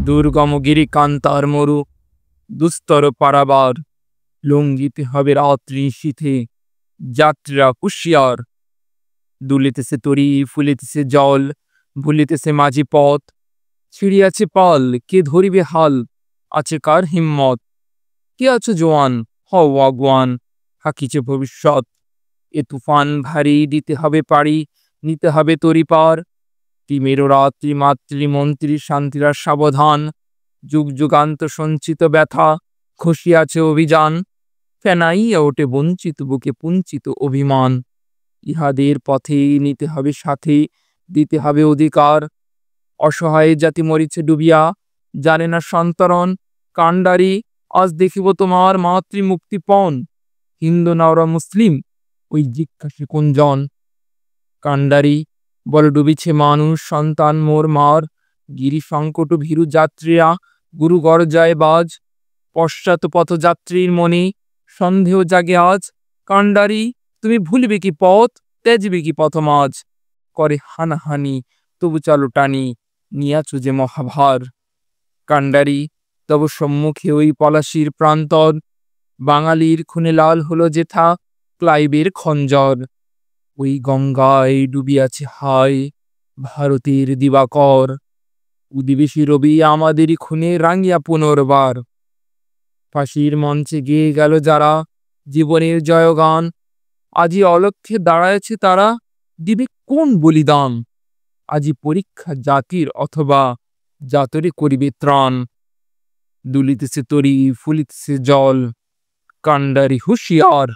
দুর্গম গিরি কান্তার মরু দুস্তর পারাবার, লঙ্ঘিতে হবে রাত্রি শীতে যাত্রা হুঁশিয়ার। দুলিতেছে তরি ফুলিতেছে জল, ভুলিতেছে মাঝি পথ, ছিড়িয়াছে পাল কে ধরিবে হাল, আছে কার হিম্মত। কে আছো জোয়ান, হও আগুয়ান, হাকিছে ভবিষ্যৎ। এ তুফান ভারী দিতে হবে পাড়ি, নিতে হবে তরি পার। তিমির রাত্রি মাতৃমন্ত্রী শান্তিরা সাবধান, যুগ যুগান্ত সঞ্চিত ব্যথা খসিয়াছে অভিযান। ফেনাইয়া ওঠে বঞ্চিত বুকে পুঞ্চিত অভিমান। ইহাদের পথে নিতে হবে সাথে, দিতে হবে অধিকার। অসহায় জাতি মরিছে ডুবিয়া, জানে না সন্তরণ। কাণ্ডারি আজ দেখিব তোমার মাতৃমুক্তিপণ। হিন্দু না ওরা মুসলিম, ওই জিজ্ঞাসে কোনজন। কাণ্ডারি বল ডুবিছে মানুষ সন্তান মোর মার। গিরি সংকট ভীরু যাত্রীরা গুরু গরজায় বাজ। পশ্চাৎ পথযাত্রীর মনে সন্দেহ জাগে আজ। কাণ্ডারি তুমি ভুলবে কি পথ, ত্যাজবে কি পথমাজ। করে হানাহানি তবু চালু টানি, নিয়াছ যে মহাভার। কাণ্ডারি তব সম্মুখে ওই পলাশির প্রান্তর, বাঙালির খুনে লাল হলো যেথা ক্লাইবের খঞ্জর। ওই গঙ্গায় ডুবিয়াছে হায় ভারতের দিবাকর। উদিবেশী রবি আমাদেরই খুনে রাঙিয়া পুনর্বার। ফাঁসির মঞ্চে গেয়ে গেল যারা জীবনের জয়গান, আজি অলক্ষ্যে দাঁড়ায়ছে তারা, দিবে কোন বলিদান। আজি পরীক্ষা জাতির অথবা জাতরে করিবে ত্রাণ। দুলিতেছে তরি ফুলিতেছে জল, কাণ্ডারি হুঁশিয়ার।